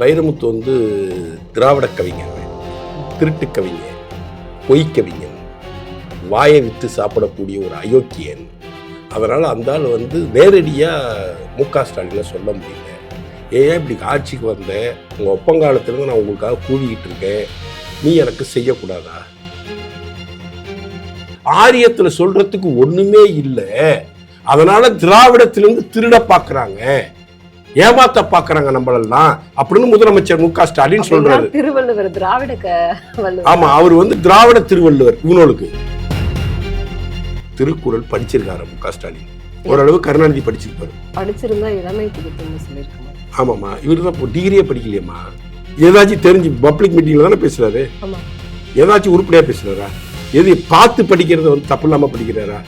வைரமுத்து வந்து திராவிட கவிஞர், திருட்டு கவிஞர், பொய் கவிஞன், வாயை விட்டு சாப்பிடக்கூடிய ஒரு அயோக்கியன். அதனால் அந்த ஆள் வந்து நேரடியாக முக ஸ்டாலினை சொல்ல முடியல. ஏன் இப்படி ஆட்சிக்கு வந்த உங்கள் ஒப்பங்காலத்திலேருந்து நான் உங்களுக்காக கூவிக்கிட்டு இருக்கேன், நீ எனக்கு செய்யக்கூடாதா? ஆரியத்தில் சொல்றதுக்கு ஒண்ணுமே இல்லை, அதனால திராவிடத்திலிருந்து திருட பார்க்குறாங்க, ஏமாத்த பாக்குறாங்க நம்மளெல்லாம் அப்படின்னு முதலமைச்சர் முக ஸ்டாலின் சொல்றாரு. திருவள்ளுவர் திராவிட ஆமா, அவர் வந்து திராவிட திருவள்ளுவர். இவனுக்கு திருக்குறள் படிச்சிருக்காரு முக ஸ்டாலின், ஓரளவு கருணாநிதி படிச்சிருந்தா இளமை புகுத்துன்னு சொல்லியிருக்காங்க. ஆமாம்மா, இவர் தான் டிகிரியே படிக்கலையம்மா. ஏதாச்சும் தெரிஞ்சு பப்ளிக் மீட்டிங்ல தானே பேசுறாரு, ஏதாச்சும் உருப்படியா பேசுறாரா? எது பார்த்து படிக்கிறத வந்து தப்பு இல்லாம படிக்கிறாரா?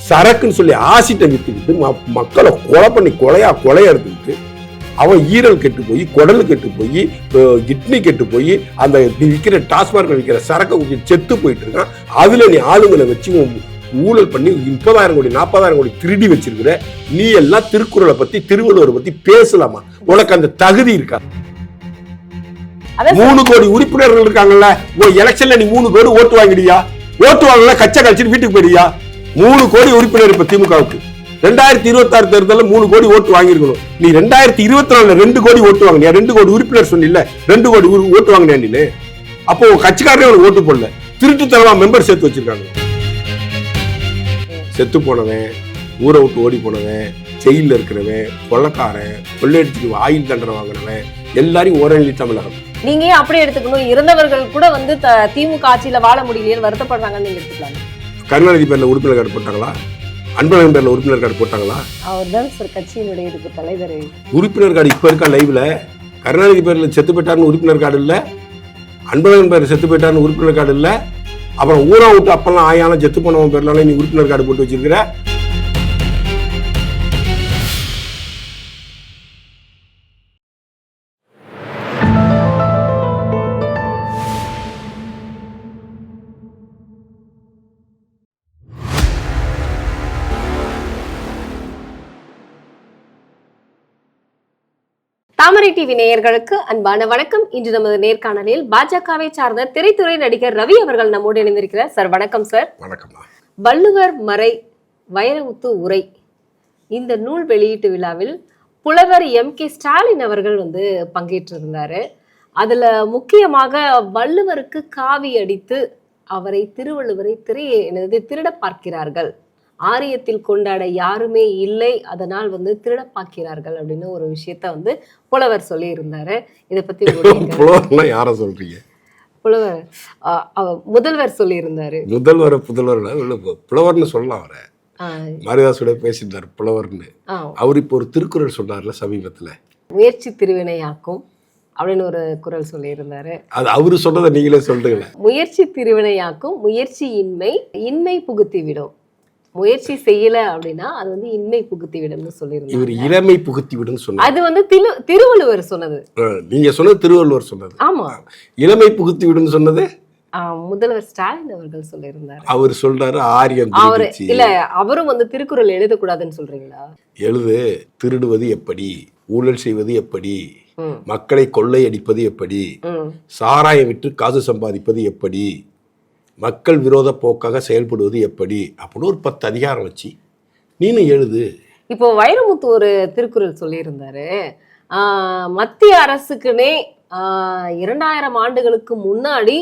சரக்குன்னு சொல்லி ஆசிட்டை வித்துக்கிட்டு மக்களை கொலையா எடுத்துக்கிட்டு அவன் ஈரல் கெட்டு போய், குடல் கெட்டு போய், கிட்னி கெட்டு போய், அந்த நீ விற்கிற டாஸ்மார்க்ல விற்கிற சரக்கை செத்து போயிட்டு இருக்கான். அதுல நீ ஆளுங்களை வச்சு ஊழல் பண்ணி 30,000 கோடி 40,000 கோடி திருடி வச்சிருக்கிற. நீ எல்லாம் திருக்குறளை பத்தி திருவள்ளுவரை பத்தி பேசலாமா? உனக்கு அந்த தகுதி இருக்கா? 3 கோடி உறுப்பினர்கள் இருக்காங்கல்ல, எலெக்ஷன்ல நீ 3 கோடி ஓட்டு வாங்கிடியா? ஓட்டு வாங்கல கச்சா கழிச்சுட்டு வீட்டுக்கு போயிடியா? 3 கோடி உறுப்பினர் இப்ப திமுகவுக்கு. 2026 தேர்தலில் 3 கோடி ஓட்டு வாங்கிருக்கணும். நீ 2024 2 கோடி ஓட்டு வாங்கினியா? 2 கோடி உறுப்பினர் சொன்னில்ல, 2 கோடி ஓட்டு வாங்கினியா நீ? அப்போ கட்சிக்காரனே அவனுக்கு ஓட்டு போடல, திருட்டு தரவா மெம்பர் சேர்த்து வச்சிருக்காங்க. செத்து போனவன், ஊரை விட்டு ஓடி போனவன், ஜெயில இருக்கிறவன், கொள்ளக்காரன், கொள்ளையடிச்சு ஆயுள் தண்டனை வாங்கினவன் எல்லாரையும் ஓரளவு தமிழகம். நீங்க அப்படியே எடுத்துக்கணும். இருந்தவர்கள் கூட வந்து திமுக ஆட்சியில வாழ முடியலையே வருத்தப்படுறாங்கன்னு நீங்க எடுத்துக்கலாம். கருணாநிதி பேர்ல உறுப்பினர் கார்டு போட்டாங்களா? அன்பழகன் பேர்ல உறுப்பினர் கார்டு போட்டாங்களா? அவர் தான் சார் கட்சியினுடைய இதுக்கு தலைவர். உறுப்பினர் கார்டு இப்ப இருக்கா லைவ்ல? கருணாநிதி பேர்ல செத்து போயிட்டாருன்னு உறுப்பினர் கார்டு இல்ல, அன்பழகன் பேர்ல செத்து போயிட்டாருன்னு உறுப்பினர் கார்டு இல்ல. அப்புறம் ஊரா விட்டு அப்பெல்லாம் ஆயான செத்து போனவன் பேர்ல நீ உறுப்பினர் கார்டு போட்டு வச்சிருக்கிற. தாமரை டிவி நேயர்களுக்கு அன்பான வணக்கம். இன்று நமது நேர்காணலில் பாஜகவை சார்ந்த திரைத்துறை நடிகர் ரவி அவர்கள் நம்மோடு இணைந்திருக்கிறார். சார் வணக்கம். சார் வணக்கம். வள்ளுவர் மறை வைரமுத்து உரை இந்த நூல் வெளியீட்டு விழாவில் புலவர் MK ஸ்டாலின் அவர்கள் வந்து பங்கேற்றிருந்தாரு. அதுல முக்கியமாக வள்ளுவருக்கு காவி அடித்து அவரை திருவள்ளுவரை திருட பார்க்கிறார்கள், ஆரியத்தில் கொண்டாட யாருமே இல்லை, அதனால் வந்து திருட பார்க்கிறார்கள் அப்படின்னு ஒரு விஷயத்த வந்து புலவர் சொல்லி இருந்தாரு. இதை பத்தி புலவர் யார சொல்றீங்க? புலவர் முதல்வர் சொல்லி இருந்தாரு. முதல்வர் புலவர்னு சொல்லலாம். அவரை மாரிதாசோட பேசியிருந்தாரு புலவர்னு. அவர் இப்போ ஒரு திருக்குறள் சொன்னார்ல சமீபத்துல, முயற்சி திருவினையாக்கும் அப்படின்னு ஒரு குறள் சொல்லி இருந்தாரு. அது அவரு சொன்னதை நீங்களே சொல்றீங்களா? முயற்சி திருவினையாக்கும், முயற்சி இன்மை புகுத்தி விடும். முயற்சி செய்யல அப்படின்னா அது வந்து இன்மை புகுத்தி விடும்னு சொல்லியிருந்தாங்க. இவர் இளமை புகுத்தி விடும் சொன்னார். அது வந்து திருவள்ளுவர் சொன்னது. நீங்க சொன்னது திருவள்ளுவர் சொன்னது. ஆமா, இளமை புகுத்தி விடும் சொன்னது முதல்வர் ஸ்டாலின் அவர்கள் சொல்லியிருந்தாரு. அவர் சொல்றாரு ஆரியம். அவரு இல்ல, அவரும் வந்து திருக்குறள் எழுதக்கூடாதுன்னு சொல்றீங்களா? எழுது. திருடுவது எப்படி, ஊழல் செய்வது எப்படி, மக்களை கொள்ளையடிப்பது எப்படி, சாராயம் விட்டு காசு சம்பாதிப்பது எப்படி, மக்கள் விரோத போக்காக செயல்படுவது எப்படி அப்படின்னு ஒரு 10 அதிகாரம் வச்சு நீனும் எழுது. இப்போ வைரமுத்து ஒரு திருக்குறள் சொல்லியிருந்தாரு. மத்திய அரசுக்குனே 2000 ஆண்டுகளுக்கு முன்னாடி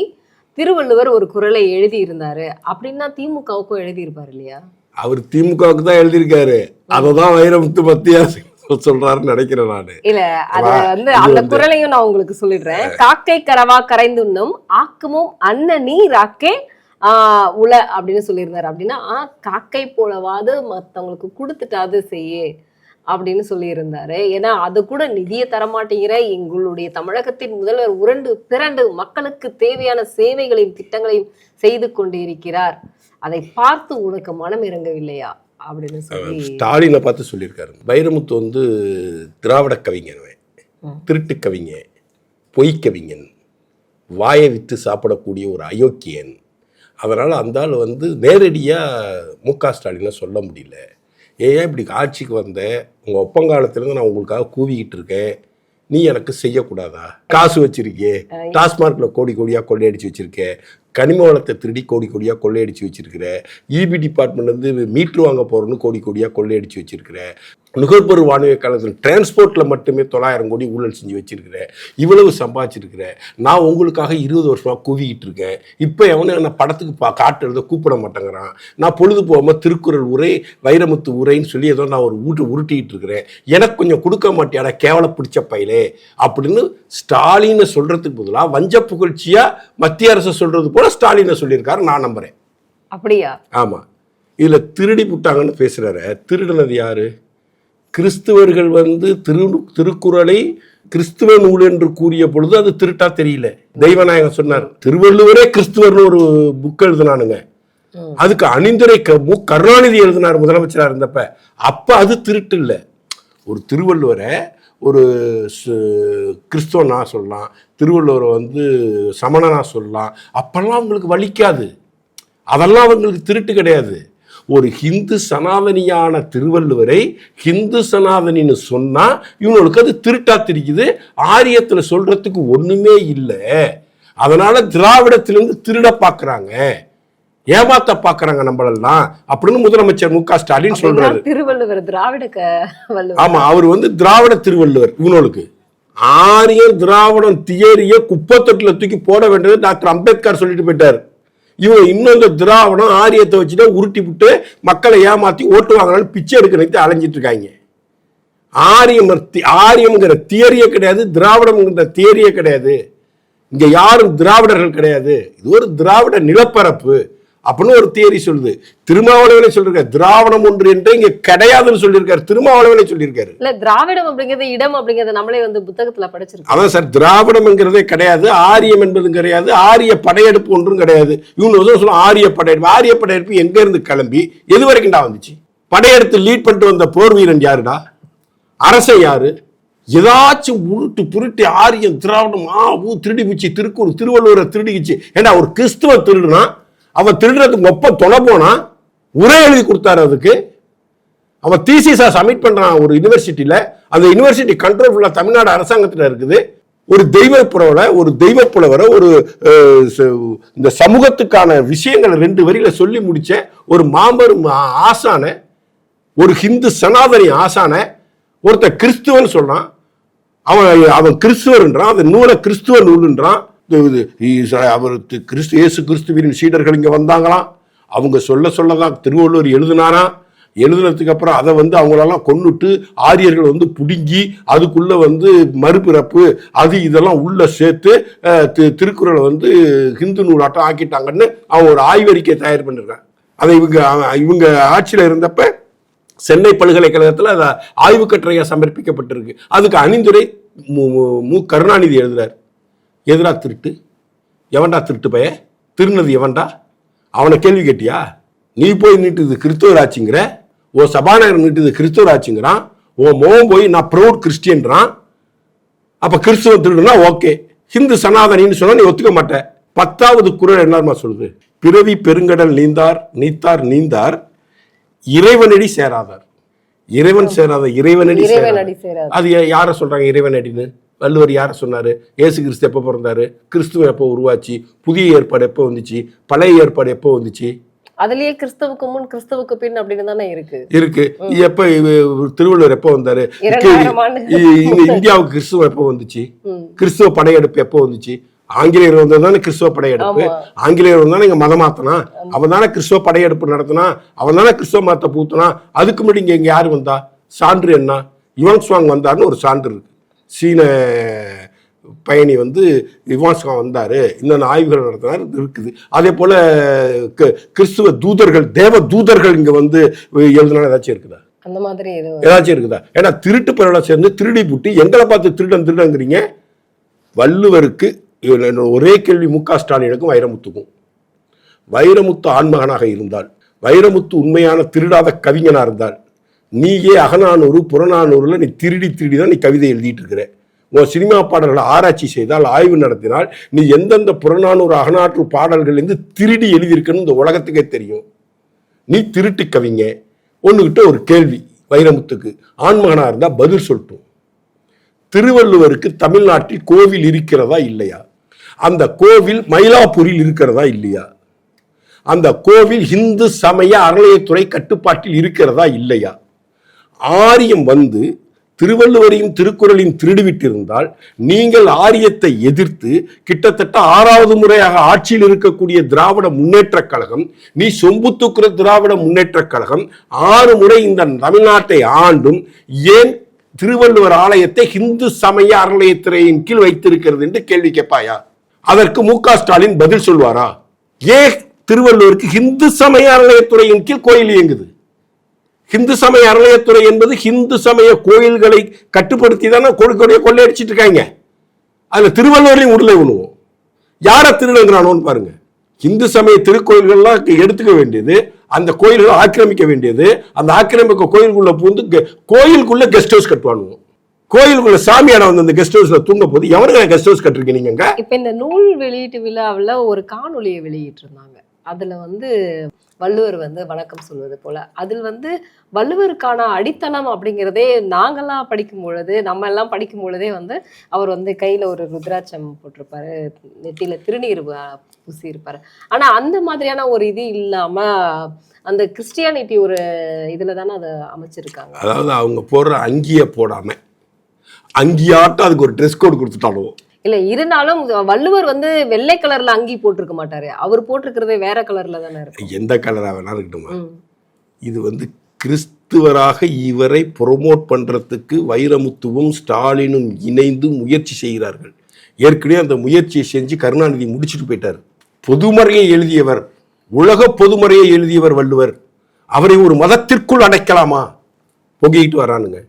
திருவள்ளுவர் ஒரு குறளை எழுதி இருந்தாரு அப்படின்னா திமுகவுக்கும் எழுதி இருப்பாரு இல்லையா? அவர் திமுகவுக்கு தான் எழுதியிருக்காரு, அததான் வைரமுத்து மத்திய அரசு சொல்றாருன்னு நினைக்கிறேன் நானு. இல்ல, அது வந்து அந்த குறளையும் நான் உங்களுக்கு சொல்லிடுறேன். காக்கை கரவா கரைந்துண்ணும் ஆக்கமும் அன்ன நீர் ஆக்கே உல அப்படின்னு சொல்லியிருந்தாரு. அப்படின்னா காக்கை போலவாது மத்தவங்களுக்கு கொடுத்துட்டாது செய்ய அப்படின்னு சொல்லியிருந்தாரு. ஏன்னா அது கூட நிதியை தரமாட்டேங்கிற எங்களுடைய தமிழகத்தின் முதல்வர் உருண்டு பிறண்டு மக்களுக்கு தேவையான சேவைகளையும் திட்டங்களையும் செய்து கொண்டு இருக்கிறார், அதை பார்த்து உனக்கு மனம் இறங்கவில்லையா அப்படின்னு சொல்லி ஸ்டாலினை பார்த்து சொல்லியிருக்காரு. வைரமுத்து வந்து திராவிட கவிஞர், திருட்டு கவிஞர், பொய் கவிஞன், வாயை விட்டு சாப்பிடக்கூடிய ஒரு அயோக்கியன். அதனால் அந்த ஆள் வந்து நேரடியாக முக ஸ்டாலினை சொல்ல முடியல. ஏன் இப்படி ஆட்சிக்கு வந்த உங்கள் ஒப்பங்காலத்திலேருந்து நான் உங்களுக்காக கூவிக்கிட்டு இருக்கேன், நீ எனக்கு செய்யக்கூடாதா? காசு வச்சிருக்கே, டாஸ்மார்க்ல கோடி கோடியா கொள்ளையடிச்சு வச்சிருக்க, கனிம வளத்தை திருடி கோடி கோடியா கொள்ளையடிச்சு வச்சிருக்கிற, இபி டிபார்ட்மெண்ட் வந்து மீட்ரு வாங்க போறோன்னு கோடி கோடியா கொள்ளையடிச்சு வச்சிருக்கிற, நுகர்பொருள் வாணிப காலத்தில் டிரான்ஸ்போர்ட்ல மட்டுமே 900 கோடி ஊழல் செஞ்சு வச்சிருக்கிற, இவ்வளவு சம்பாதிச்சிருக்கிற, நான் உங்களுக்காக 20 வருஷமா குவிக்கிட்டு இருக்கேன். இப்போ எவனே என்ன படத்துக்கு காட்டு எழுத கூப்பிட மாட்டேங்கிறான். நான் பொழுது போகாம திருக்குறள் உரை, வைரமுத்து உரைன்னு சொல்லி ஏதோ நான் ஒரு உருட்டிக்கிட்டு இருக்கிறேன். எனக்கு கொஞ்சம் கொடுக்க மாட்டியாடா கேவல பிடிச்ச பையலே அப்படின்னு ஸ்டாலினை சொல்றதுக்கு பதிலாக வஞ்ச புகழ்ச்சியா மத்திய அரசு சொல்றது போல ஸ்டாலினை சொல்லியிருக்காரு. நான் நம்புறேன். அப்படியா? ஆமா. இதுல திருடி புட்டாங்கன்னு பேசுறாரு. திருடினது யாரு? கிறிஸ்துவர்கள் வந்து திருக்குறளை கிறிஸ்துவ நூல் என்று கூறிய பொழுது அது திருட்டா தெரியல. தெய்வநாயகம் சொன்னார். திருவள்ளுவரே கிறிஸ்துவர்னு ஒரு புக் எழுதினானுங்க. அதுக்கு அணிந்துரை கருணாநிதி எழுதினார் முதலமைச்சரா இருந்தப்ப. அப்ப அது திருட்டு இல்லை. ஒரு திருவள்ளுவரை ஒரு கிறிஸ்துவனா சொல்லலாம், திருவள்ளுவரை வந்து சமணனா சொல்லலாம். அப்பெல்லாம் அவங்களுக்கு வலிக்காது. அதெல்லாம் அவங்களுக்கு திருட்டு கிடையாது. ஒரு ஹிந்து சனாதனியான திருவள்ளுவரை ஹிந்து சனாதனின்னு சொன்னா இவங்களுக்கு அது திருட்டா தெரிக்குது. ஆரியத்துல சொல்றதுக்கு ஒண்ணுமே இல்லை. அதனால திராவிடத்திலிருந்து திருட பாக்குறாங்க, ஏமாத்த பாக்குறாங்க நம்மளெல்லாம் அப்படின்னு முதலமைச்சர் மு க ஸ்டாலின் சொல்றாரு. திருவள்ளுவர் திராவிட ஆமா, அவர் வந்து திராவிட திருவள்ளுவர். இவங்களுக்கு ஆரியர் திராவிடம் தியரிய குப்பத்தொட்டில தூக்கி போட வேண்டியது டாக்டர் அம்பேத்கர் சொல்லிட்டு போயிட்டார். இவங்க இன்னும் இந்த திராவிடம் ஆரியத்தை வச்சுட்டு உருட்டி விட்டு மக்களை ஏமாத்தி ஓட்டு வாங்கலாம்னு பிச்சை எடுக்கிறதுக்கு அலைஞ்சிட்டு இருக்காங்க. ஆரியம்ங்கிற தியரியே கிடையாது, திராவிடம்ங்கிற தியரியே கிடையாது. இங்க யாரும் திராவிடர்கள் கிடையாது. இது ஒரு திராவிட நிலப்பரப்பு அப்படின்னு ஒரு தியரி சொல்லுது. திருமாவளவனே சொல்லிருக்காரு திராவிடம் ஒன்று என்று இங்க கிடையாதுன்னு சொல்லியிருக்காரு. திருமாவளவனே சொல்லியிருக்காரு. இல்ல திராவிடம் அப்படிங்கிறது இடம் அப்படிங்கிறது நம்மளே வந்து புத்தகத்துல படிச்சிருக்கோம். அதான் சார், திராவிடம்ங்கிறதே கிடையாது, ஆரியம் என்பதும் கிடையாது, ஆரிய படையெடுப்பு ஒன்றும் கிடையாது. இவங்க சொல்ல ஆரிய படையெடுப்பு. ஆரிய படையெடுப்பு எங்க இருந்து கிளம்பி எது வரைக்கும்டா வந்துச்சு? படையெடுத்து லீட் பண்ணிட்டு வந்த போர் வீரன் யாருடா? அரசன் யாரு? ஏதாச்சும் உருட்டு புருட்டி ஆரியம் திராவிடம் திருடி பிச்சு திருவள்ளுவரை திருடிச்சு. ஏன்னா ஒரு கிறிஸ்துவ திருடுனா அவன் திருடுறதுக்கு ஒப்ப தொலை போனா உரை எழுதி கொடுத்தாரு. அதுக்கு அவன் தீசிஸா சப்மிட் பண்றான் ஒரு யூனிவர்சிட்டியில. அந்த யூனிவர்சிட்டி கண்ட்ரோல் ஃபுல்லா தமிழ்நாடு அரசாங்கத்துல இருக்குது. ஒரு தெய்வ புலவரை ஒரு இந்த சமூகத்துக்கான விஷயங்களை 2 வரியில சொல்லி முடிச்ச ஒரு மாபெரும் ஆசான, ஒரு ஹிந்து சனாதனி ஆசான ஒருத்தர் கிறிஸ்துவன் சொல்றான். அவன் கிறிஸ்துவன்றான். அந்த நூலை கிறிஸ்துவ நூல்ன்றான். அவர் இயேசு கிறிஸ்துவின் சீடர்கள் இங்க வந்தாங்களாம். அவங்க சொல்லதான் திருவள்ளுவர் எழுதினாராம். எழுதுனதுக்கு அப்புறம் அதை வந்து அவங்களெல்லாம் கொன்னுட்டு ஆரியர்கள் வந்து புடுங்கி அதுக்குள்ள வந்து மறுபிறப்பு அது இதெல்லாம் உள்ள சேர்த்து திருக்குறளை வந்து ஹிந்து நூலாட்டம் ஆக்கிட்டாங்கன்னு அவங்க ஒரு ஆய்வறிக்கை தயார் பண்ணிருக்காங்க. அதை இவங்க ஆட்சியில இருந்தப்ப சென்னை பல்கலைக்கழகத்தில் அதை ஆய்வு கட்டுரையா சமர்ப்பிக்கப்பட்டிருக்கு. அதுக்கு அணிந்துரை மு கருணாநிதி எழுதுறாரு. எதிரா திருட்டு? எவன்டா திருட்டு பைய? திருநது எவன்டா? அவனை கேள்வி கேட்டியா? நீ போய் நீட்டுது கிறிஸ்துவர் ஆட்சிங்கிற, ஓ சபாநாயகர் நீட்டுது கிறிஸ்துவர் ஆட்சிங்கிறான், ஓ மோகம் போய் நான் ப்ரௌட் கிறிஸ்டியன்றான். அப்ப கிறிஸ்துவ திருடுனா ஓகே, ஹிந்து சனாதனின்னு சொன்னா நீ ஒத்துக்க மாட்டேன். 10வது குறள் என்னமா சொல்லுது? பிறவி பெருங்கடல் நீந்தார் இறைவனடி சேராதார். இறைவன் சேராத இறைவனடி சேராத. அது யார சொல்றாங்க இறைவனடின்னு? வள்ளுவர் யார சொன்னாரு? இயேசு கிறிஸ்து எப்ப பிறந்தாரு? கிறிஸ்துவ எப்போ உருவாச்சு? புதிய ஏற்பாடு எப்போ வந்துச்சு? பழைய ஏற்பாடு எப்போ வந்துச்சு? அதுலயே கிறிஸ்துவுக்கு முன் கிறிஸ்துவுக்கு பின் அப்படின்னு தானே இருக்கு. எப்ப திருவள்ளுவர் எப்போ வந்தாரு? இந்தியாவுக்கு கிறிஸ்துவ எப்போ வந்துச்சு? கிறிஸ்துவ படையெடுப்பு எப்போ வந்துச்சு? ஆங்கிலேயர் வந்ததுதானே கிறிஸ்துவ படையெடுப்பு. ஆங்கிலேயர் வந்தானே இங்க மதம் மாத்தனா, அவன் தானே கிறிஸ்துவ படையெடுப்பு நடத்தினா, அவன் தானே கிறிஸ்துவ மதத்தை பூத்தினா. அதுக்கு முன்னாடி இங்க யாரு வந்தா? சான்று என்ன? யுவான்ஸ்வாங் வந்தாருன்னு ஒரு சான்று இருக்கு. சீன பயணி வந்து யுவான்ஸ்வாங் வந்தாரு, இன்னொன்று ஆய்வுகள் நடத்தினார் இருக்குது. அதே போல கிறிஸ்துவ தூதர்கள், தேவ தூதர்கள் இங்க வந்து எழுதினா ஏதாச்சும் இருக்குதா? அந்த மாதிரி ஏதாச்சும் இருக்குதா? ஏன்னா திருட்டு பரவலா சேர்ந்து திருடி புட்டி எங்களை பார்த்து திருடங்கிறீங்க. வள்ளுவருக்கு ஒரே கேள்வி மு க ஸ்டாலினுக்கும் வைரமுத்துக்கும். வைரமுத்து ஆண்மகனாக இருந்தால், வைரமுத்து உண்மையான திருடாத கவிஞனா இருந்தால், நீயே அகநானூறு புறநானூறுல நீ திருடி தான் நீ கவிதை எழுதிட்டு இருக்கிற. உன் சினிமா பாடல்களை ஆராய்ச்சி செய்தால், ஆய்வு நடத்தினால், நீ எந்தெந்த புறநானூறு அகநாற்று பாடல்கள் இருந்து திருடி எழுதியிருக்கன்னு இந்த உலகத்துக்கே தெரியும். நீ திருட்டு கவிங்க. ஒண்ணுகிட்ட ஒரு கேள்வி வைரமுத்துக்கு, ஆண்மகனா இருந்தா பதில் சொல்லட்டும். திருவள்ளுவருக்கு தமிழ்நாட்டில் கோவில் இருக்கிறதா இல்லையா? அந்த கோவில் மயிலாப்பூரில் இருக்கிறதா இல்லையா? அந்த கோவில் இந்து சமய அறநிலையத்துறை கட்டுப்பாட்டில் இருக்கிறதா இல்லையா? ஆரியம் வந்து திருவள்ளுவரையும் திருக்குறளையும் திருடிவிட்டிருந்தால் நீங்கள் ஆரியத்தை எதிர்த்து கிட்டத்தட்ட 6வது முறையாக ஆட்சியில் இருக்கக்கூடிய திராவிட முன்னேற்ற கழகம், நீ சொம்பு தூக்குற திராவிட முன்னேற்ற கழகம் 6 முறை இந்த தமிழ்நாட்டை ஆண்டும் ஏன் திருவள்ளுவர் ஆலயத்தை இந்து சமய அறநிலையத்துறையின் கீழ் வைத்திருக்கிறது என்று கேள்வி கேட்பாயா? அதற்கு மு.க. ஸ்டாலின் பதில் சொல்வாரா? ஏன் திருவள்ளுவருக்கு இந்து சமய அறநிலையத்துறையின் கீழ் கோயில் இயங்குது? இந்து சமய அறநிலையத்துறை என்பது இந்து சமய கோயில்களை கட்டுப்படுத்தி தானே கொள்ளையடிச்சிட்டு இருக்காங்க. அதுல திருவள்ளுவரையும் உடலை உண்ணுவோம். யார திருடுங்கிறானோன்னு பாருங்க. இந்து சமய திருக்கோயில்கள்லாம் எடுத்துக்க வேண்டியது, அந்த கோயில்களை ஆக்கிரமிக்க வேண்டியது, அந்த ஆக்கிரமிக்க கோயிலுக்குள்ள பூந்து கோயிலுக்குள்ள கெஸ்ட் ஹவுஸ் கட்டுவானுவோம். கோயிலுக்குள்ள சாமியாட வந்து அந்த கெஸ்ட் ஹவுஸ்ல தூங்க போது எவனுக்கு கெஸ்ட் ஹவுஸ் கட்டிருக்கீங்க நீங்க? இப்ப இந்த நூல் வெளியீட்டு விழாவில் ஒரு காணொலியை வெளியிட்டு இருந்தாங்க. அதுல வந்து வள்ளுவர் வந்து வணக்கம் சொல்வது போல, அதில் வந்து வள்ளுவருக்கான அடித்தளம் அப்படிங்கிறதே நாங்கெல்லாம் படிக்கும் பொழுது, நம்ம எல்லாம் படிக்கும் பொழுதே வந்து அவர் வந்து கையில ஒரு ருத்ராட்சம் போட்டிருப்பாரு, நெத்தியில திருநீர் பூசி இருப்பாரு. ஆனா அந்த மாதிரியான ஒரு இது இல்லாம அந்த கிறிஸ்டியானிட்டி ஒரு இதுல தானே அதை அமைச்சிருக்காங்க. அதாவது அவங்க போடுற அங்கிய போடாம அங்கியாட்டம் அதுக்கு ஒரு ட்ரெஸ் கோட் கொடுத்துட்டாலும் இல்ல, இருந்தாலும் வள்ளுவர் வந்து வெள்ளை கலர்ல அங்கி போட்டிருக்க மாட்டாரு, அவர் போட்டிருக்கிறதே வேற கலர்ல தானே இருக்கு. எந்த கலரா வேணா இருக்கட்டுமா, இது வந்து கிறிஸ்துவராக இவரை ப்ரொமோட் பண்றதுக்கு வைரமுத்துவும் ஸ்டாலினும் இணைந்து முயற்சி செய்கிறார்கள். ஏற்கனவே அந்த முயற்சியை செஞ்சு கருணாநிதி முடிச்சுட்டு போயிட்டார். பொதுமறையை எழுதியவர், உலக பொதுமறையை எழுதியவர் வள்ளுவர். அவரை ஒரு மதத்திற்குள் அடைக்கலாமா? பொங்கிட்டு வரானுங்க.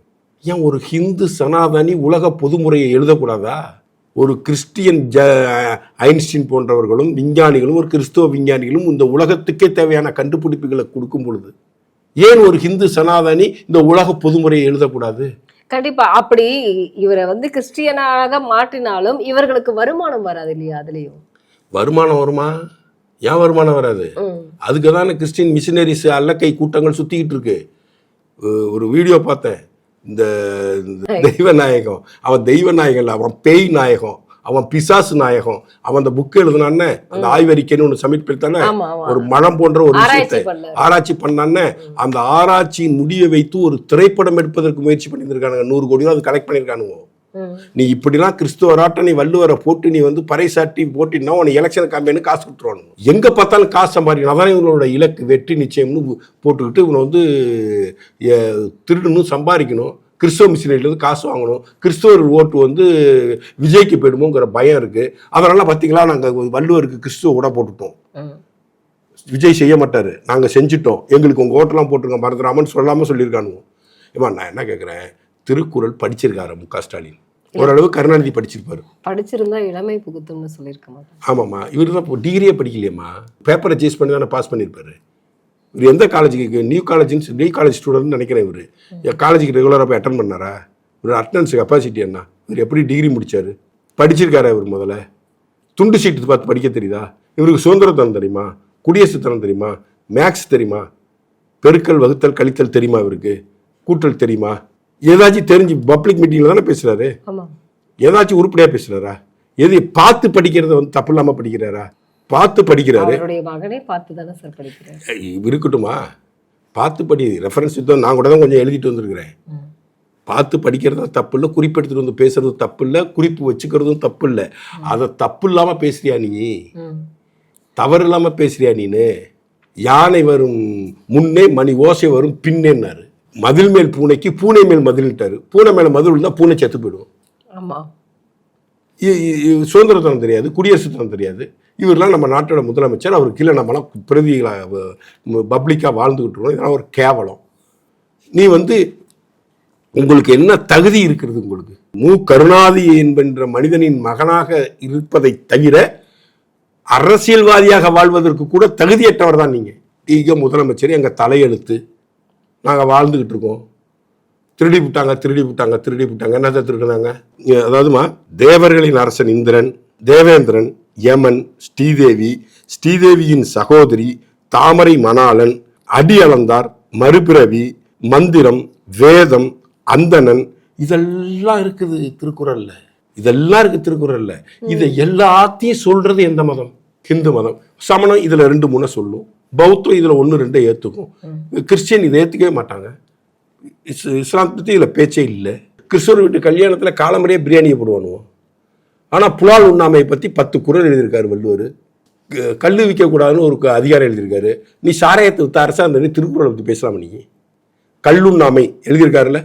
ஏன் ஒரு ஹிந்து சனாதனி உலக பொதுமுறையை எழுதக்கூடாதா? ஒரு கிறிஸ்டியன் ஐன்ஸ்டீன் போன்றவர்களும் விஞ்ஞானிகளும் ஒரு கிறிஸ்துவ விஞ்ஞானிகளும் இந்த உலகத்துக்கே தேவையான கண்டுபிடிப்புகளை கொடுக்கும் பொழுது ஏன் ஒரு ஹிந்து சனாதனி இந்த உலக பொதுமுறையை எழுதக்கூடாது? கண்டிப்பா. அப்படி இவரை வந்து கிறிஸ்டியனாக மாற்றினாலும் இவர்களுக்கு வருமானம் வராது இல்லையா? அதுலயும் வருமானம் வருமா? ஏன் வருமானம் வராது? அதுக்கு தானே கிறிஸ்டின் மிஷினரிஸ் அல்லக்கை கூட்டங்கள் சுத்திக்கிட்டு இருக்கு. ஒரு வீடியோ பார்த்தேன், இந்த தெய்வ நாயகம், அவன் தெய்வ நாயகம், அவன் பேய் நாயகம், அவன் பிசாசு நாயகம், அவன் அந்த புக் எழுதுனான்னு அந்த ஆய்வறிக்கைன்னு ஒண்ணு சப்மிட் பண்ணித்தானே, ஒரு மனம் போன்ற ஒரு விஷயத்தை ஆராய்ச்சி பண்ணான்னு அந்த ஆராய்ச்சியின் முடிவை வைத்து ஒரு திரைப்படம் எடுப்பதற்கு முயற்சி பண்ணியிருக்கானுங்க. 100 கோடி அது கலெக்ட் பண்ணியிருக்கானுங்க. நீ இப்படிலாம் கிறிஸ்துவராட்ட நீ வள்ளுவரை போட்டு நீ வந்து பறைசாட்டி போட்டினா உன எலெக்ஷன் காம்பெயினு காசு கொடுத்துருவானு. எங்க பார்த்தாலும் காசு சம்பாதிக்கணும், அதான் இவங்களோட இலக்கு, வெற்றி நிச்சயம்னு போட்டுக்கிட்டு இவனை வந்து திருடணும், சம்பாதிக்கணும், கிறிஸ்துவ மிஷினரியிலேருந்து காசு வாங்கணும், கிறிஸ்துவர் ஓட்டு வந்து விஜய்க்கு போயிடுமோங்கிற பயம் இருக்கு. அதனால பார்த்தீங்களா நாங்கள் வள்ளுவருக்கு கிறிஸ்துவ கூட போட்டுட்டோம், விஜய் செய்ய மாட்டாரு, நாங்கள் செஞ்சுட்டோம், எங்களுக்கு உங்கள் ஓட்டெல்லாம் போட்டுருங்க மறந்துடாமன்னு சொல்லாமல் சொல்லியிருக்கானுங்க. ஏமா நான் என்ன கேட்குறேன், திருக்குறள் படிச்சிருக்காரு மு.க. ஸ்டாலின், ஓரளவு கருணாநிதி படிச்சிருப்பாரு, படிச்சிருந்தா இளமை புகுத்தும்னு சொல்லியிருக்க மாட்டேன். ஆமாம்மா, இவர் தான் டிகிரியே படிக்கலையம்மா, பேப்பரை சேஸ் பண்ணி தானே பாஸ் பண்ணியிருப்பாரு. இவர் எந்த காலேஜுக்கு, நியூ காலேஜ் ஸ்டூடெண்ட்னு நினைக்கிறேன். இவர் என் காலேஜுக்கு ரெகுலராக போய் அட்டன் பண்ணாரா? இவர் அட்டண்டன்ஸ் கெப்பாசிட்டி என்ன? இவர் எப்படி டிகிரி முடிச்சாரு? படிச்சிருக்காரா இவர்? முதல்ல துண்டு சீட்டு பார்த்து படிக்க தெரியுதா? இவருக்கு சுதந்திரத்தனம் தெரியுமா? குடியரசுத்தனம் தெரியுமா? மேக்ஸ் தெரியுமா? பெருக்கல் வகுத்தல் கழித்தல் தெரியுமா? இவருக்கு கூட்டல் தெரியுமா? ஏதாச்சும் தெரிஞ்சு பப்ளிக் மீட்டிங்ல தானே பேசுறாரு, ஏதாச்சும் உருப்படியா பேசுறாரா? எது பார்த்து படிக்கிறத வந்து தப்பு இல்லாம படிக்கிறாரா? பார்த்து படிக்கிறாரு. மகனே பார்த்து தானே சார் படிக்கிறாரு. இருக்கட்டுமா, பார்த்து படி. ரெஃபரன்ஸ் நான் கூட தான் கொஞ்சம் எழுதிட்டு வந்திருக்கிறேன். பார்த்து படிக்கிறது தப்பு இல்லை, குறிப்பெடுத்துட்டு வந்து பேசுறது தப்பு இல்லை, குறிப்பு வச்சுக்கிறதும் தப்பு இல்லை. அதை தப்பு இல்லாம பேசுறியா நீ? தவறு இல்லாம பேசுறியா நீனு? யானை வரும் முன்னே மணி ஓசை வரும் பின்னேன்னாரு. மதில் மேல் பூனைக்கு பூனை மேல் மதில்ட்டாரு. பூனை மேல மதில் இருந்தால் பூனை செத்து போயிடும். சுதந்திரத்தனம் தெரியாது, குடியரசுத்தனம் தெரியாது. இவரெல்லாம் நம்ம நாட்டோட முதலமைச்சர், அவருக்கு கீழே நம்மளாம் பிரதிகளாக பப்ளிக்காக வாழ்ந்துகிட்டு இருக்கோம். இதெல்லாம் ஒரு கேவலம். நீ வந்து உங்களுக்கு என்ன தகுதி இருக்கிறது? உங்களுக்கு மு. கருணாநிதி என்கின்ற மனிதனின் மகனாக இருப்பதை தவிர அரசியல்வாதியாக வாழ்வதற்கு கூட தகுதியற்றவர் தான் நீங்க. நீங்க முதலமைச்சர், எங்க தலையெழுத்து, நாங்கள் வாழ்ந்துகிட்டு இருக்கோம். திருடி விட்டாங்க. என்னத்தை திருடினாங்க? அதாவதுமா, தேவர்களின் அரசன் இந்திரன், தேவேந்திரன், யமன், ஸ்ரீதேவியின் சகோதரி, தாமரை மணாளன், அடி அளந்தார், மறுபிறவி, மந்திரம், வேதம், அந்தணன், இதெல்லாம் இருக்குது திருக்குறள்ல. இதெல்லாம் இருக்கு திருக்குறள்ல. இதை எல்லாத்தையும் சொல்றது எந்த மதம்? ஹிந்து மதம். சமணம் இதுல 2-3 சொல்லும், பௌத்தம் இதுல 1-2 ஏத்துக்கும், கிறிஸ்டியன் இதை ஏத்துக்கவே மாட்டாங்க, இஸ்லாம் பத்தி இதுல பேச்சே இல்லை. கிறிஸ்துவர் வீட்டு கல்யாணத்துல காலம்பறையே பிரியாணியை போடுவானுவோம். ஆனா புலால் உண்ணாமையை பத்தி 10 குறள் எழுதியிருக்காரு வள்ளுவர். கல்லு விற்கக்கூடாதுன்னு ஒரு அதிகாரம் எழுதியிருக்காரு. நீ சாராயத்தை வித்த அரசாங்கம் திருக்குறளை பத்தி பேசலாம். நீ கல்லுண்ணாமை எழுதியிருக்காருல்ல,